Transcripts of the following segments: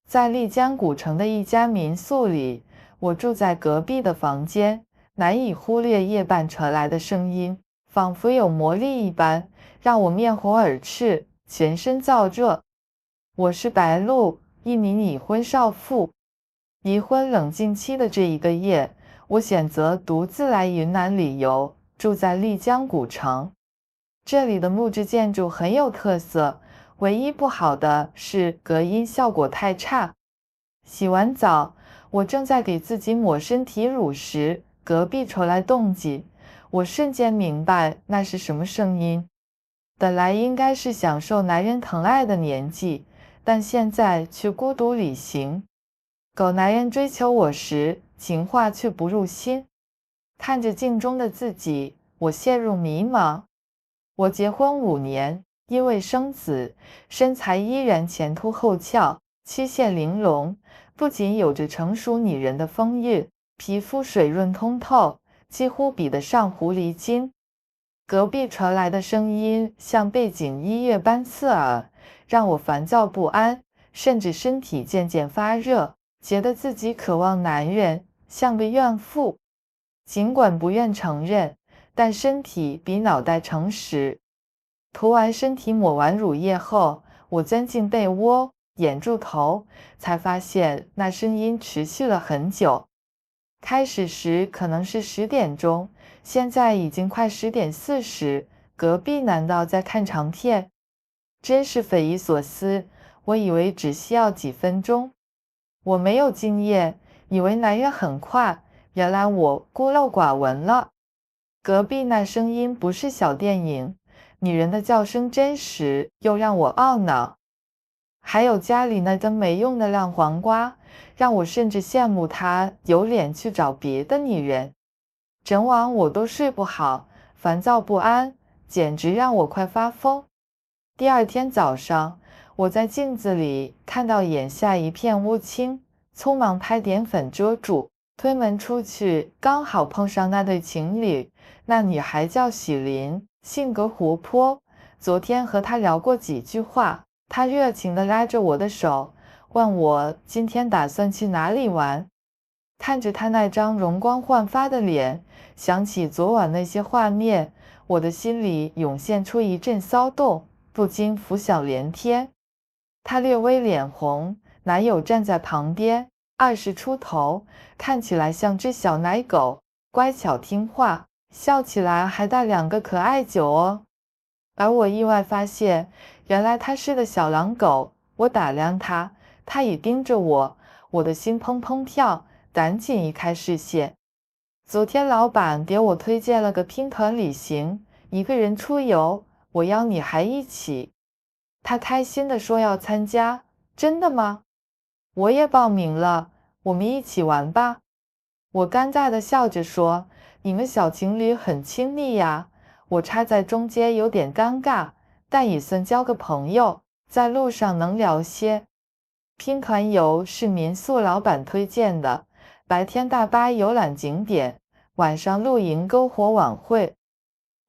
在丽江古城的一家民宿里，我住在隔壁的房间，难以忽略夜半传来的声音，仿佛有魔力一般，让我面红耳赤，全身燥热。我是白露，一名已婚少妇。离婚冷静期的这一个夜，我选择独自来云南旅游，住在丽江古城。这里的木质建筑很有特色，唯一不好的是隔音效果太差。洗完澡，我正在给自己抹身体乳时，隔壁传来动静。我瞬间明白那是什么声音。本来应该是享受男人疼爱的年纪，但现在却孤独旅行。狗男人追求我时，情话却不入心。看着镜中的自己，我陷入迷茫。我结婚5年，因为生子，身材依然前凸后翘，曲线玲珑，不仅有着成熟女人的风韵，皮肤水润通透，几乎比得上狐狸精。隔壁传来的声音像背景音乐般刺耳，让我烦躁不安，甚至身体渐渐发热，觉得自己渴望男人，像个怨妇。尽管不愿承认，但身体比脑袋诚实。涂完身体抹完乳液后，我钻进被窝，掩住头，才发现那声音持续了很久。开始时可能是10点钟，现在已经快10点40，隔壁难道在看长片？真是匪夷所思，我以为只需要几分钟。我没有经验，以为男人很快，原来我孤陋寡闻了。隔壁那声音不是小电影，女人的叫声真实，又让我懊恼。还有家里那根没用的烂黄瓜，让我甚至羡慕他有脸去找别的女人。整晚我都睡不好，烦躁不安，简直让我快发疯。第二天早上，我在镜子里看到眼下一片乌青，匆忙拍点粉遮住，推门出去，刚好碰上那对情侣。那女孩叫许琳，性格活泼，昨天和她聊过几句话。她热情地拉着我的手，问我今天打算去哪里玩。看着她那张容光焕发的脸，想起昨晚那些画面，我的心里涌现出一阵骚动，不禁浮想联翩。她略微脸红，男友站在旁边，20出头，看起来像只小奶狗，乖巧听话，笑起来还带2个可爱酒哦。而我意外发现，原来他是个小狼狗。我打量他，他已盯着我，我的心砰砰跳，赶紧移开视线。昨天老板给我推荐了个拼团旅行，一个人出游，我邀你还一起。他开心地说要参加。真的吗？我也报名了，我们一起玩吧。我尴尬地笑着说，你们小情侣很亲密呀。我插在中间有点尴尬，但也算交个朋友，在路上能聊些。拼团游是民宿老板推荐的，白天大巴游览景点，晚上露营篝火晚会。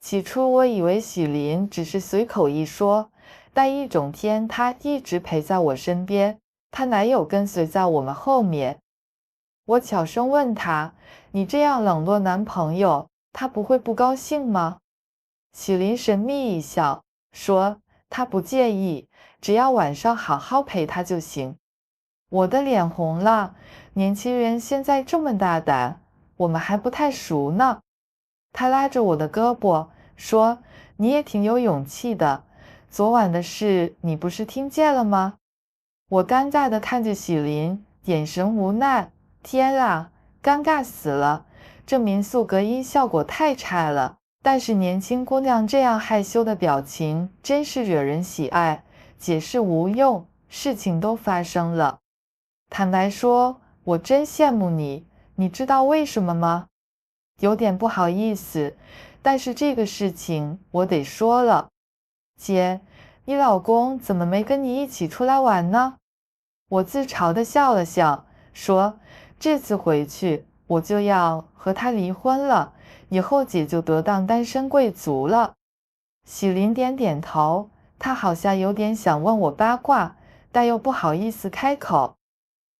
起初我以为许琳只是随口一说，但一整天她一直陪在我身边，她男友跟随在我们后面。我悄声问她，你这样冷落男朋友，他不会不高兴吗？许琳神秘一笑，说她不介意，只要晚上好好陪他就行。我的脸红了，年轻人现在这么大胆，我们还不太熟呢。他拉着我的胳膊说，你也挺有勇气的，昨晚的事你不是听见了吗？我尴尬地看着许琳，眼神无奈。天啊，尴尬死了，这民宿隔音效果太差了。但是年轻姑娘这样害羞的表情真是惹人喜爱，解释无用，事情都发生了。坦白说，我真羡慕你，你知道为什么吗？有点不好意思，但是这个事情我得说了。姐，你老公怎么没跟你一起出来玩呢？我自嘲地笑了笑，说，这次回去我就要和他离婚了，以后姐就得当单身贵族了。许琳点点头，她好像有点想问我八卦，但又不好意思开口。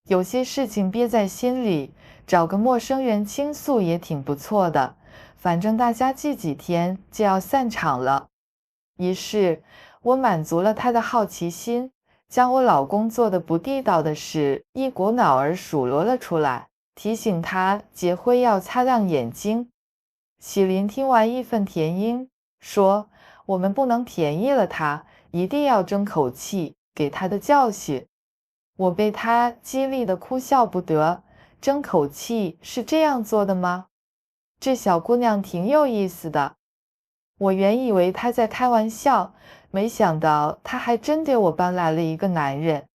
有些事情憋在心里，找个陌生人倾诉也挺不错的，反正大家聚几天就要散场了。于是，我满足了他的好奇心，将我老公做的不地道的事一股脑儿数落了出来，提醒他结婚要擦亮眼睛。喜林听完义愤填膺，说：“我们不能便宜了他，一定要争口气，给他的教训。”我被他激励得哭笑不得，争口气是这样做的吗？这小姑娘挺有意思的。我原以为她在开玩笑，没想到她还真给我搬来了一个男人。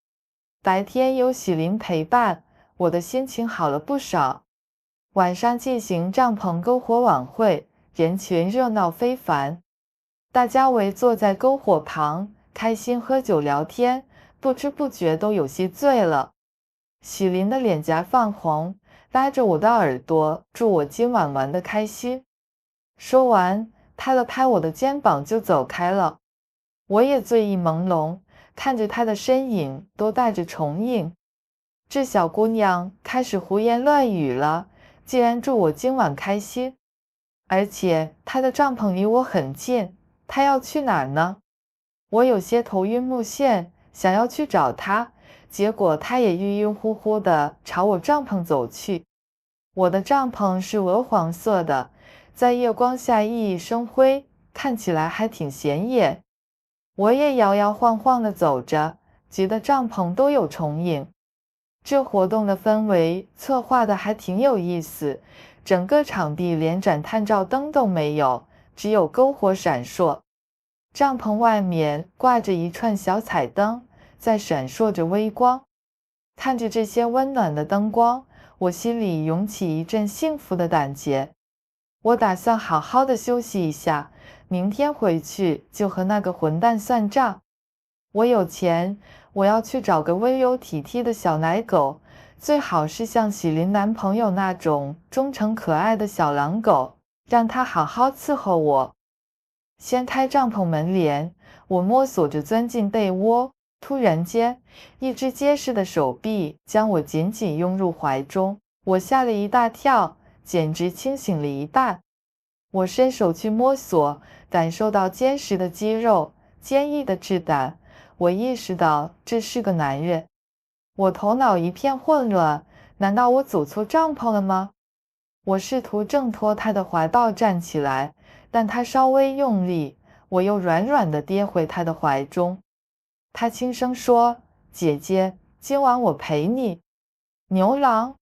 白天有喜林陪伴，我的心情好了不少。晚上进行帐篷篝火晚会，人群热闹非凡，大家围坐在篝火旁，开心喝酒聊天，不知不觉都有些醉了。喜林的脸颊泛红，拉着我的耳朵，祝我今晚玩得开心。说完，拍了拍我的肩膀就走开了。我也醉意朦胧，看着他的身影都带着重影。这小姑娘开始胡言乱语了，竟然祝我今晚开心。而且她的帐篷离我很近，她要去哪儿呢？我有些头晕目眩，想要去找她，结果她也晕晕乎乎的朝我帐篷走去。我的帐篷是鹅黄色的，在月光下熠熠生辉，看起来还挺显眼。我也摇摇晃晃地走着，觉得帐篷都有重影。这活动的氛围策划的还挺有意思，整个场地连盏探照灯都没有，只有篝火闪烁。帐篷外面挂着一串小彩灯，在闪烁着微光。看着这些温暖的灯光，我心里涌起一阵幸福的感觉。我打算好好的休息一下，明天回去就和那个混蛋算账。我有钱，我要去找个温柔体贴的小奶狗，最好是像喜林男朋友那种忠诚可爱的小狼狗，让他好好伺候我。掀开帐篷门帘，我摸索着钻进被窝，突然间，一只结实的手臂将我紧紧拥入怀中，我吓了一大跳，简直清醒了一半。我伸手去摸索，感受到坚实的肌肉，坚毅的质感，我意识到这是个男人。我头脑一片混乱，难道我走错帐篷了吗？我试图挣脱他的怀抱站起来，但他稍微用力，我又软软地跌回他的怀中。他轻声说：“姐姐，今晚我陪你。”牛郎？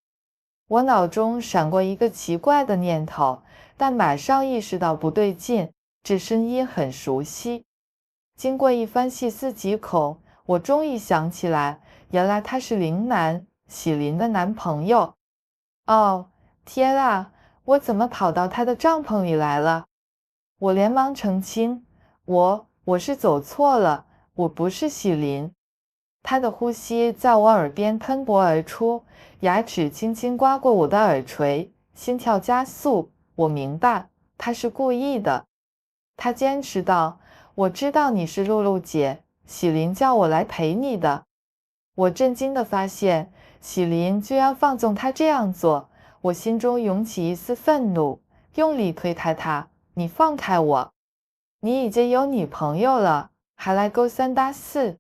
我脑中闪过一个奇怪的念头，但马上意识到不对劲，这声音很熟悉。经过一番细思极恐，我终于想起来，原来他是林南，喜林的男朋友。哦，天啊，我怎么跑到他的帐篷里来了？我连忙澄清，我是走错了，我不是喜林。他的呼吸在我耳边喷薄而出，牙齿轻轻刮过我的耳垂，心跳加速。我明白，他是故意的。他坚持道：“我知道你是露露姐，喜林叫我来陪你的。”我震惊地发现，喜林居然放纵他这样做，我心中涌起一丝愤怒，用力推开他：“你放开我！你已经有女朋友了，还来勾三搭四。”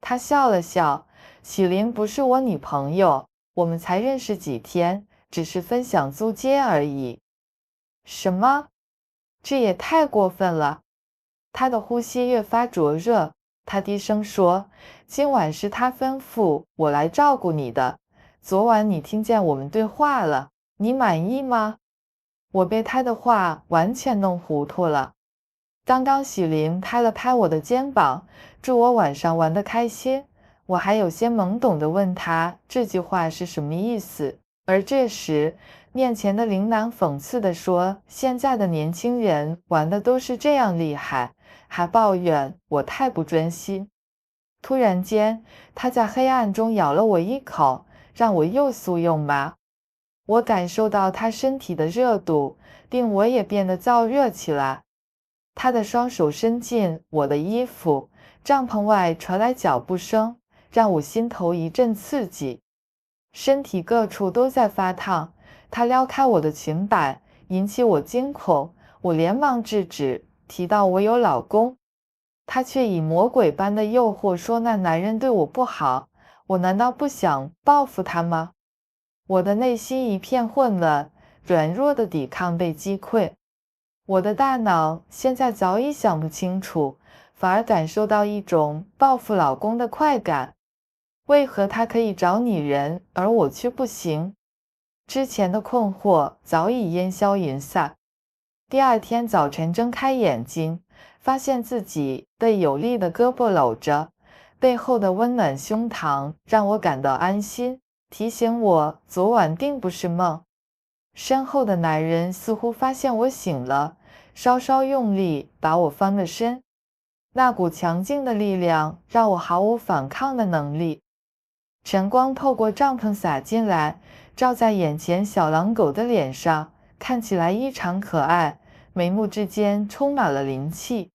他笑了笑：“喜林不是我女朋友，我们才认识几天，只是分享租间而已。”什么？这也太过分了！他的呼吸越发灼热，他低声说：“今晚是他吩咐我来照顾你的。昨晚你听见我们对话了，你满意吗？”我被他的话完全弄糊涂了。刚刚喜林拍了拍我的肩膀，祝我晚上玩得开心，我还有些懵懂地问他这句话是什么意思。而这时，面前的林南讽刺地说：“现在的年轻人玩的都是这样厉害，还抱怨我太不专心。”突然间，他在黑暗中咬了我一口，让我又酥又麻。我感受到他身体的热度，令我也变得燥热起来。他的双手伸进我的衣服，帐篷外传来脚步声，让我心头一阵刺激。身体各处都在发烫。他撩开我的裙摆，引起我惊恐，我连忙制止，提到我有老公。他却以魔鬼般的诱惑说那男人对我不好，我难道不想报复他吗？我的内心一片混乱，软弱的抵抗被击溃。我的大脑现在早已想不清楚，反而感受到一种报复老公的快感。为何他可以找女人，而我却不行？之前的困惑早已烟消云散。第二天早晨睁开眼睛，发现自己被有力的胳膊搂着，背后的温暖胸膛让我感到安心，提醒我昨晚并不是梦。身后的男人似乎发现我醒了，稍稍用力把我翻了身。那股强劲的力量让我毫无反抗的能力。晨光透过帐篷洒进来，照在眼前小狼狗的脸上，看起来异常可爱，眉目之间充满了灵气。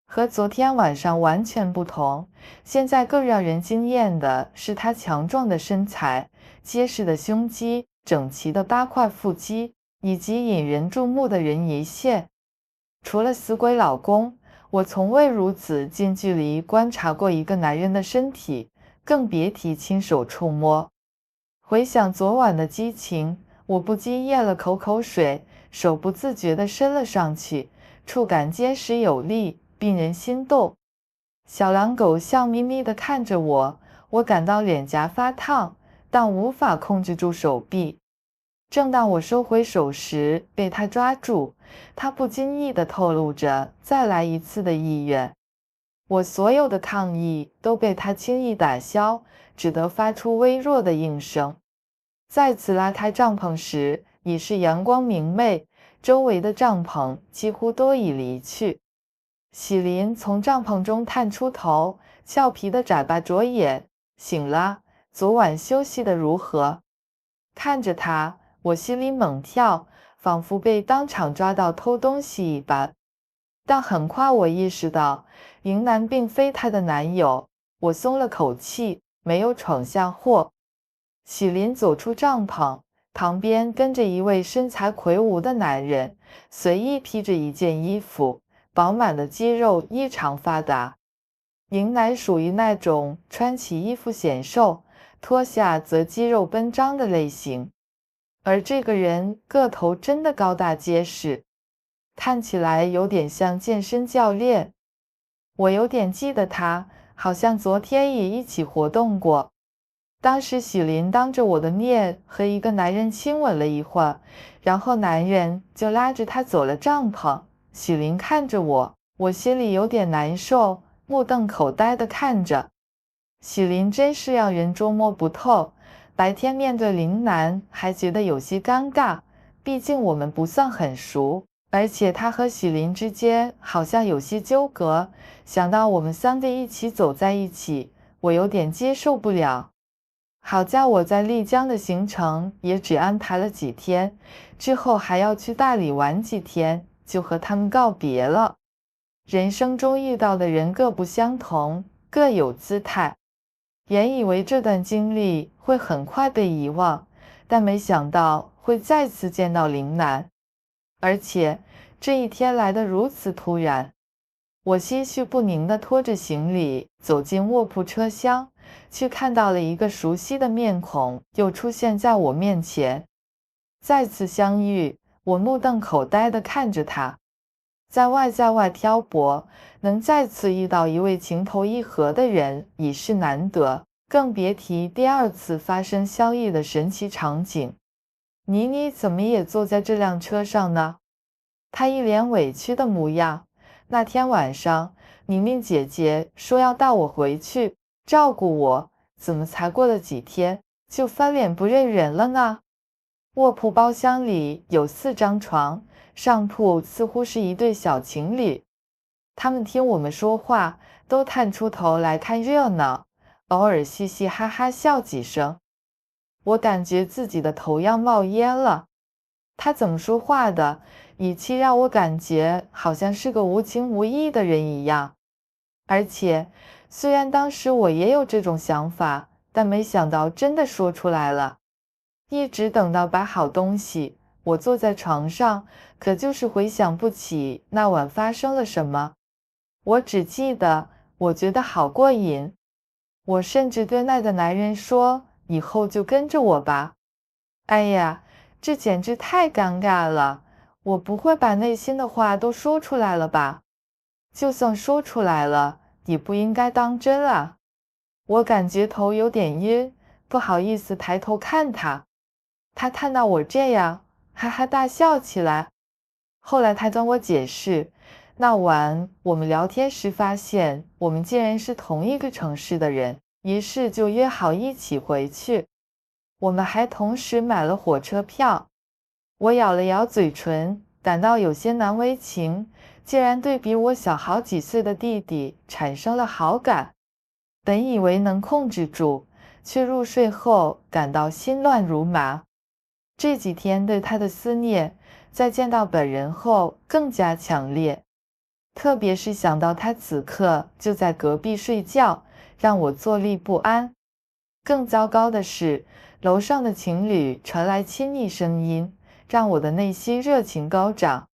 和昨天晚上完全不同，现在更让人惊艳的是它强壮的身材、结实的胸肌、整齐的8块腹肌，以及引人注目的人鱼线。除了死鬼老公，我从未如此近距离观察过一个男人的身体，更别提亲手触摸。回想昨晚的激情，我不禁咽了口水，手不自觉地伸了上去，触感结实有力，令人心动。小狼狗笑眯眯地看着我，我感到脸颊发烫，但无法控制住手臂。正当我收回手时，被他抓住，他不经意地透露着再来一次的意愿。我所有的抗议都被他轻易打消，只得发出微弱的应声。再次拉开帐篷时，已是阳光明媚，周围的帐篷几乎都已离去。喜林从帐篷中探出头，俏皮地眨巴着眼，醒了，昨晚休息得如何？看着他，我心里猛跳，仿佛被当场抓到偷东西一般。但很快我意识到，迎南并非她的男友，我松了口气，没有闯下祸。喜林走出帐篷，旁边跟着一位身材魁梧的男人，随意披着一件衣服，饱满的肌肉异常发达。迎南属于那种穿起衣服显瘦，脱下则肌肉奔张的类型，而这个人个头真的高大结实，看起来有点像健身教练。我有点记得他，好像昨天也一起活动过。当时喜林当着我的面和一个男人亲吻了一会儿，然后男人就拉着他走了帐篷。喜林看着我，我心里有点难受，目瞪口呆地看着。喜林真是让人捉摸不透，白天面对林南还觉得有些尴尬，毕竟我们不算很熟，而且他和喜林之间好像有些纠葛，想到我们3个一起走在一起，我有点接受不了。好在我在丽江的行程也只安排了几天，之后还要去大理玩几天，就和他们告别了。人生中遇到的人各不相同，各有姿态。原以为这段经历会很快被遗忘，但没想到会再次见到林南，而且这一天来得如此突然。我心绪不宁地拖着行李走进卧铺车厢，却看到了一个熟悉的面孔又出现在我面前。再次相遇，我目瞪口呆地看着他。在外漂泊，能再次遇到一位情投意合的人已是难得，更别提第2次发生相遇的神奇场景。你怎么也坐在这辆车上呢？他一脸委屈的模样。那天晚上，宁宁姐姐说要带我回去，照顾我，怎么才过了几天，就翻脸不认人了呢？卧铺包厢里有4张床，上铺似乎是一对小情侣。他们听我们说话，都探出头来看热闹，偶尔嘻嘻哈哈笑几声。我感觉自己的头要冒烟了。他怎么说话的，语气让我感觉好像是个无情无义的人一样。而且，虽然当时我也有这种想法，但没想到真的说出来了。一直等到摆好东西，我坐在床上，可就是回想不起那晚发生了什么。我只记得，我觉得好过瘾。我甚至对那个男人说，以后就跟着我吧。哎呀，这简直太尴尬了，我不会把内心的话都说出来了吧？就算说出来了，也不应该当真啊。我感觉头有点晕，不好意思抬头看他。他看到我这样，哈哈大笑起来。后来他跟我解释，那晚我们聊天时发现，我们竟然是同一个城市的人，于是就约好一起回去。我们还同时买了火车票。我咬了咬嘴唇，感到有些难为情，竟然对比我小好几岁的弟弟产生了好感。本以为能控制住，却入睡后感到心乱如麻。这几天对他的思念，在见到本人后更加强烈，特别是想到他此刻就在隔壁睡觉，让我坐立不安。更糟糕的是，楼上的情侣传来亲昵声音，让我的内心热情高涨。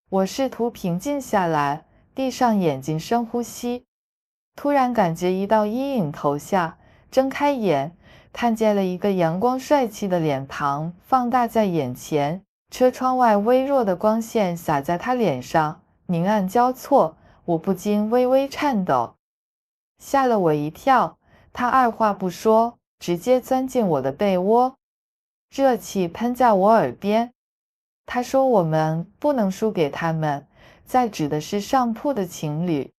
我试图平静下来，闭上眼睛深呼吸。突然感觉一道阴影投下，睁开眼，看见了一个阳光帅气的脸庞放大在眼前，车窗外微弱的光线洒在他脸上，明暗交错，我不禁微微颤抖。吓了我一跳，他二话不说，直接钻进我的被窝，热气喷在我耳边。他说我们不能输给他们，在指的是上铺的情侣。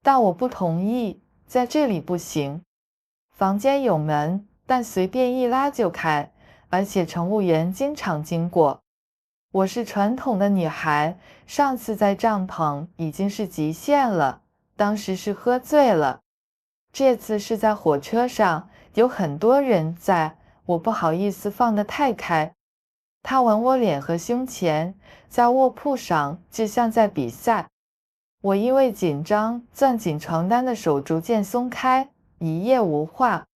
但我不同意，在这里不行。房间有门，但随便一拉就开，而且乘务员经常经过。我是传统的女孩，上次在帐篷已经是极限了，当时是喝醉了。这次是在火车上，有很多人在，我不好意思放得太开。他吻我脸和胸前，在卧铺上，就像在比赛。我因为紧张，攥紧床单的手逐渐松开，一夜无话。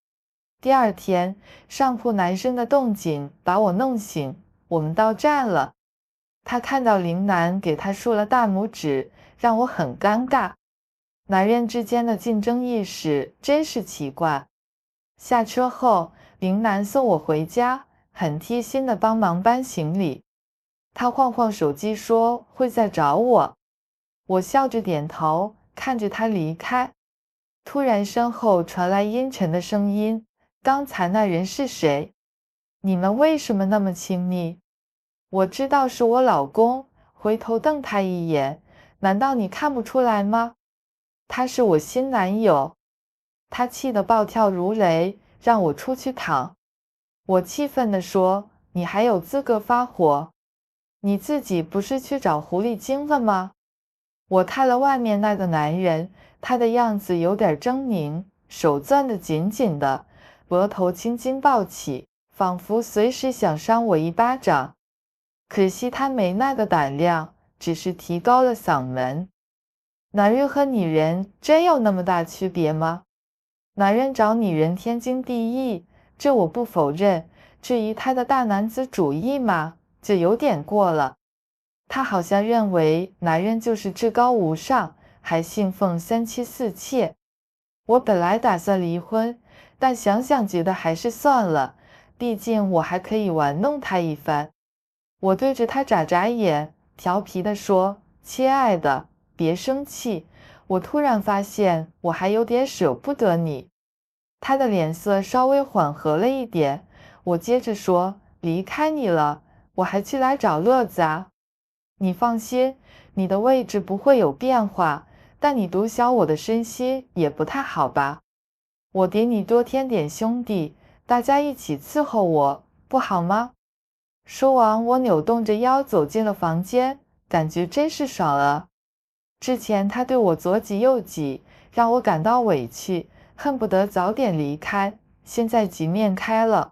第二天，上铺男生的动静把我弄醒，我们到站了。他看到林楠，给他竖了大拇指，让我很尴尬。男人之间的竞争意识真是奇怪。下车后，林楠送我回家，很贴心的帮忙搬行李。他晃晃手机说会再找我。我笑着点头，看着他离开。突然身后传来阴沉的声音：刚才那人是谁？你们为什么那么亲密？我知道是我老公，回头瞪他一眼，难道你看不出来吗？他是我新男友。他气得暴跳如雷，让我出去躺。我气愤地说：你还有资格发火？你自己不是去找狐狸精了吗？我看了外面那个男人，他的样子有点狰狞，手攥得紧紧的，额头青筋暴起，仿佛随时想扇我一巴掌。可惜他没那个胆量，只是提高了嗓门。男人和女人真有那么大区别吗？男人找女人天经地义，这我不否认。至于他的大男子主义嘛，就有点过了。他好像认为男人就是至高无上，还信奉三妻四妾。我本来打算离婚，但想想觉得还是算了，毕竟我还可以玩弄他一番。我对着他眨眨眼，调皮地说：亲爱的，别生气，我突然发现我还有点舍不得你。他的脸色稍微缓和了一点，我接着说：离开你了，我还去来找乐子啊。你放心，你的位置不会有变化，但你独享我的身心也不太好吧？我给你多添点兄弟，大家一起伺候我，不好吗？说完，我扭动着腰走进了房间，感觉真是爽啊。之前他对我左挤右挤，让我感到委屈，恨不得早点离开。现在局面开了，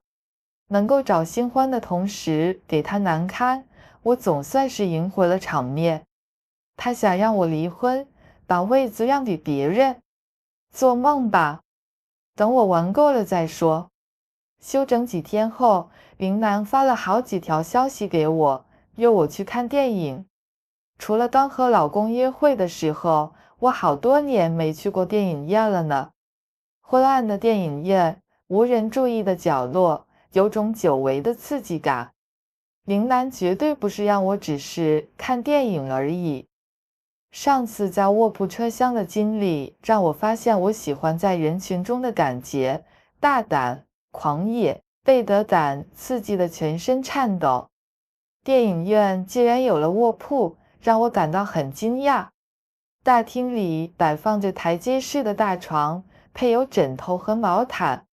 能够找新欢的同时给他难堪，我总算是赢回了场面。他想让我离婚，把位子让给别人，做梦吧。等我玩够了再说。休整几天后，林楠发了好几条消息给我，约我去看电影。除了刚和老公约会的时候，我好多年没去过电影院了呢。昏暗的电影院，无人注意的角落，有种久违的刺激感。林楠绝对不是让我只是看电影而已。上次在卧铺车厢的经历，让我发现我喜欢在人群中的感觉，大胆、狂野，被得胆刺激的全身颤抖。电影院竟然有了卧铺，让我感到很惊讶。大厅里摆放着台阶式的大床，配有枕头和毛毯。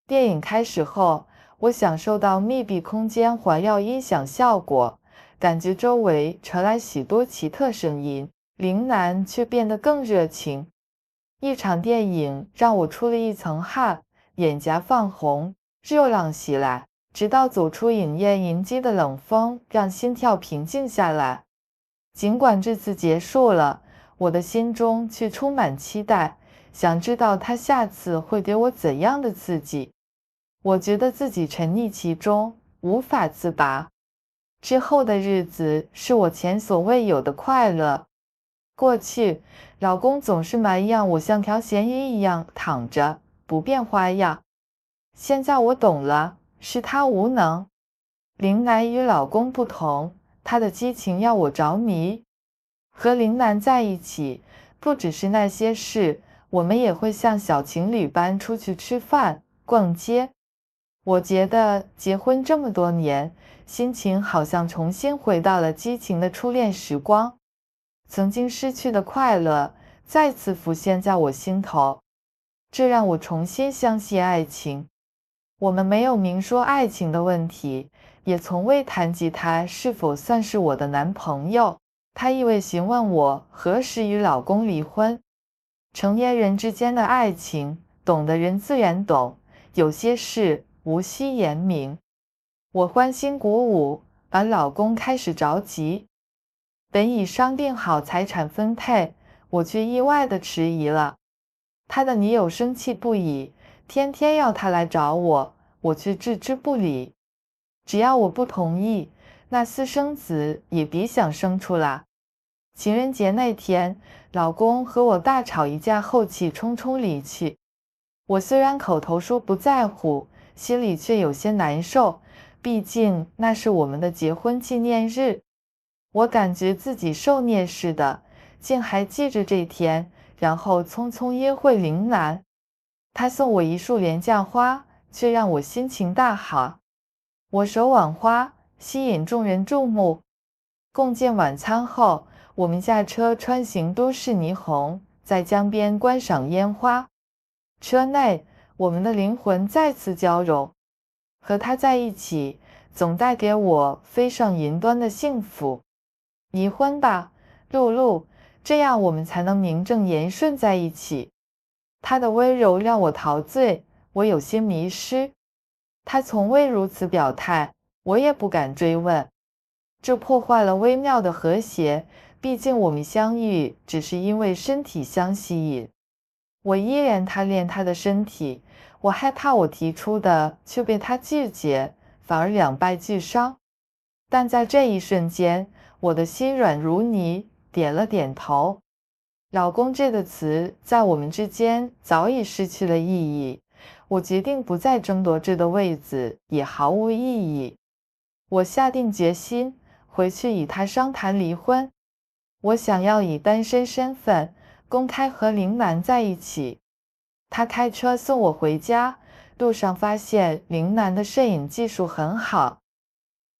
电影开始后，我享受到密闭空间环绕音响效果，感觉周围传来许多奇特声音。林楠却变得更热情。一场电影让我出了一层汗，眼颊泛红，热浪袭来，直到走出影院迎击的冷风让心跳平静下来。尽管这次结束了，我的心中却充满期待，想知道他下次会给我怎样的刺激。我觉得自己沉溺其中，无法自拔。之后的日子是我前所未有的快乐。过去，老公总是埋怨我像条咸鱼一样躺着，不变花样。现在我懂了，是他无能。林楠与老公不同，他的激情要我着迷。和林楠在一起，不只是那些事，我们也会像小情侣般出去吃饭、逛街。我觉得结婚这么多年，心情好像重新回到了激情的初恋时光。曾经失去的快乐再次浮现在我心头，这让我重新相信爱情。我们没有明说爱情的问题，也从未谈及他是否算是我的男朋友。他一味询问我何时与老公离婚。成年人之间的爱情，懂的人自然懂，有些事无需言明。我欢欣鼓舞，而老公开始着急。本已商定好财产分配，我却意外地迟疑了。他的女友生气不已，天天要他来找我，我却置之不理。只要我不同意，那私生子也别想生出来。情人节那天，老公和我大吵一架后气冲冲离去。我虽然口头说不在乎，心里却有些难受，毕竟那是我们的结婚纪念日。我感觉自己受虐似的，竟还记着这天，然后匆匆约会林楠。他送我一束廉价花，却让我心情大好。我手挽花，吸引众人注目。共进晚餐后，我们驾车穿行都市霓虹，在江边观赏烟花。车内，我们的灵魂再次交融。和他在一起，总带给我飞上云端的幸福。离婚吧，露露，这样我们才能名正言顺在一起。他的温柔让我陶醉，我有些迷失。他从未如此表态，我也不敢追问。这破坏了微妙的和谐，毕竟我们相遇只是因为身体相吸引。我依然贪恋他的身体，我害怕我提出的却被他拒绝，反而两败俱伤。但在这一瞬间，我的心软如泥，点了点头。老公这个词在我们之间早已失去了意义，我决定不再争夺这个位子，也毫无意义。我下定决心回去与他商谈离婚。我想要以单身身份公开和林楠在一起。他开车送我回家，路上发现林楠的摄影技术很好。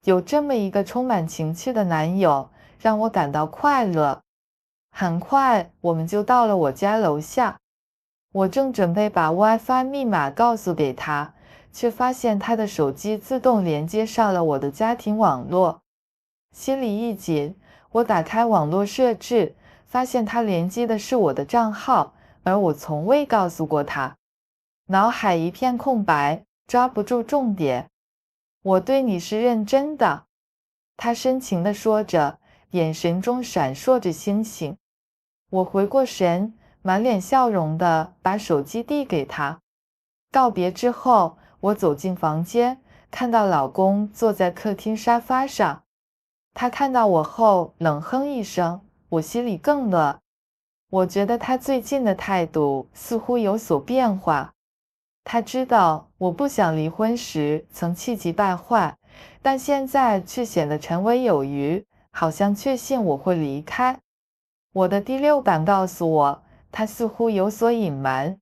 有这么一个充满情趣的男友，让我感到快乐。很快，我们就到了我家楼下。我正准备把 WiFi 密码告诉给他，却发现他的手机自动连接上了我的家庭网络。心里一紧，我打开网络设置，发现他连接的是我的账号，而我从未告诉过他。脑海一片空白，抓不住重点。我对你是认真的，他深情地说着，眼神中闪烁着星星。我回过神，满脸笑容地把手机递给他。告别之后，我走进房间，看到老公坐在客厅沙发上。他看到我后冷哼一声，我心里更乱。我觉得他最近的态度似乎有所变化。他知道我不想离婚时曾气急败坏，但现在却显得沉稳有余，好像确信我会离开。我的第六感告诉我，他似乎有所隐瞒。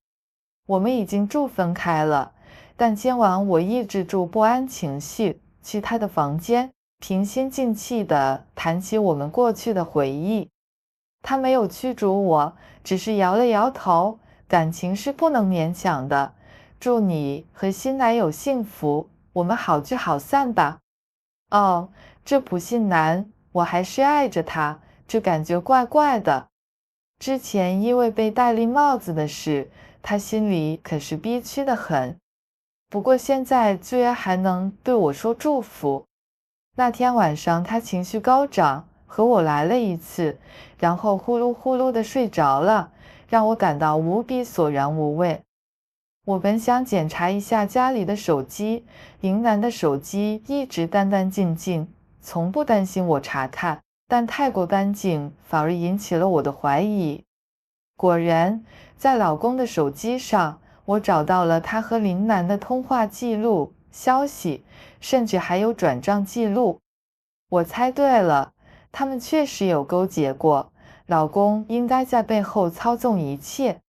我们已经住分开了，但今晚我抑制住不安情绪，去他的房间，平心静气地谈起我们过去的回忆。他没有驱逐我，只是摇了摇头，感情是不能勉强的。祝你和新男友幸福，我们好聚好散吧。哦，这不信男，我还是爱着他，这感觉怪怪的。之前因为被戴绿帽子的事，他心里可是憋屈得很。不过现在居然还能对我说祝福。那天晚上他情绪高涨，和我来了一次，然后呼噜呼噜地睡着了，让我感到无比索然无味。我本想检查一下家里的手机，林楠的手机一直干干净净，从不担心我查看，但太过干净反而引起了我的怀疑。果然，在老公的手机上，我找到了他和林楠的通话记录、消息，甚至还有转账记录。我猜对了，他们确实有勾结过，老公应该在背后操纵一切。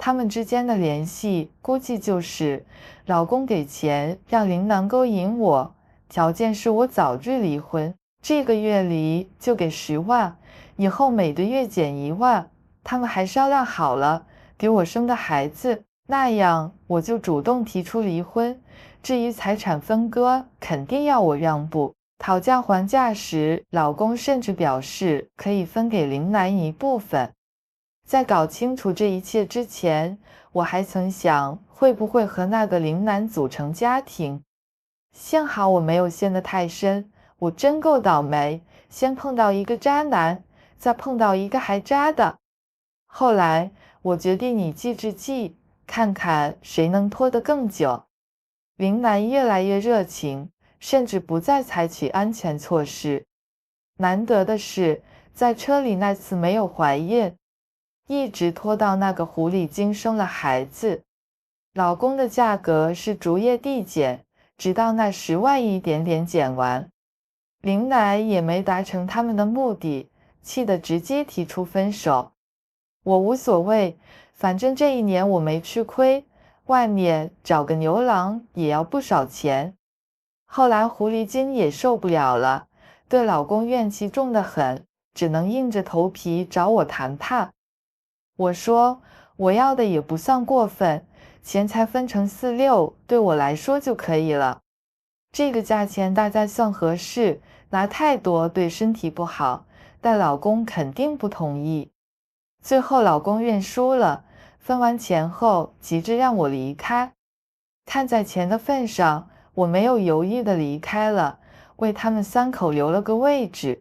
他们之间的联系估计就是老公给钱让林楠勾引我，条件是我早日离婚，这个月里就给10万，以后每个月减1万。他们还商量好了，给我生个孩子，那样我就主动提出离婚。至于财产分割，肯定要我让步。讨价还价时，老公甚至表示可以分给林楠一部分。在搞清楚这一切之前，我还曾想会不会和那个林楠组成家庭。幸好我没有陷得太深，我真够倒霉，先碰到一个渣男，再碰到一个还渣的。后来我决定以计制计，看看谁能拖得更久。林楠越来越热情，甚至不再采取安全措施。难得的是，在车里那次没有怀孕，一直拖到那个狐狸精生了孩子。老公的价格是逐月递减，直到那10万一点点减完。林楠也没达成他们的目的，气得直接提出分手。我无所谓，反正这一年我没吃亏，外面找个牛郎也要不少钱。后来狐狸精也受不了了，对老公怨气重得很，只能硬着头皮找我谈判。我说我要的也不算过分，钱财分成4-6，对我来说就可以了。这个价钱大概算合适，拿太多对身体不好，但老公肯定不同意。最后老公认输了，分完钱后急着让我离开。看在钱的份上，我没有犹豫地离开了，为他们3口留了个位置，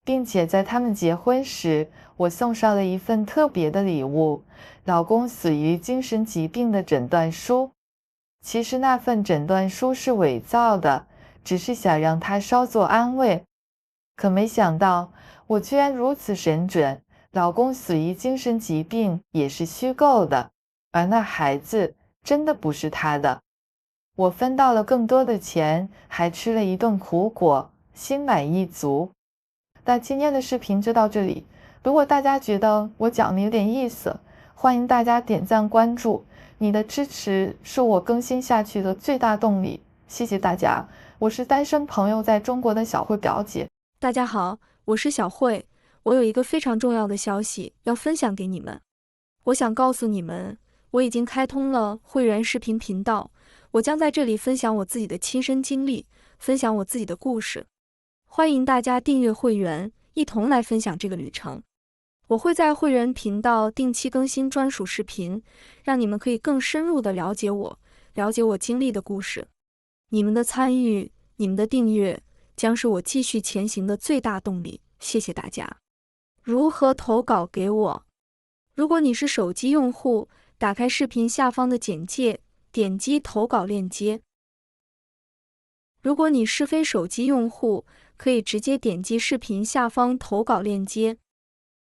并且在他们结婚时，我送上了一份特别的礼物，老公死于精神疾病的诊断书。其实那份诊断书是伪造的，只是想让他稍作安慰。可没想到，我居然如此神准，老公死于精神疾病也是虚构的，而那孩子真的不是他的。我分到了更多的钱，还吃了一顿苦果，心满意足。那今天的视频就到这里，如果大家觉得我讲的有点意思，欢迎大家点赞关注，你的支持是我更新下去的最大动力，谢谢大家。我是单身朋友在中国的小慧表姐。大家好，我是小慧，我有一个非常重要的消息要分享给你们。我想告诉你们，我已经开通了会员视频频道，我将在这里分享我自己的亲身经历，分享我自己的故事。欢迎大家订阅会员，一同来分享这个旅程。我会在会员频道定期更新专属视频，让你们可以更深入地了解我，了解我经历的故事。你们的参与，你们的订阅，将是我继续前行的最大动力，谢谢大家。如何投稿给我？如果你是手机用户，打开视频下方的简介，点击投稿链接。如果你是非手机用户，可以直接点击视频下方投稿链接。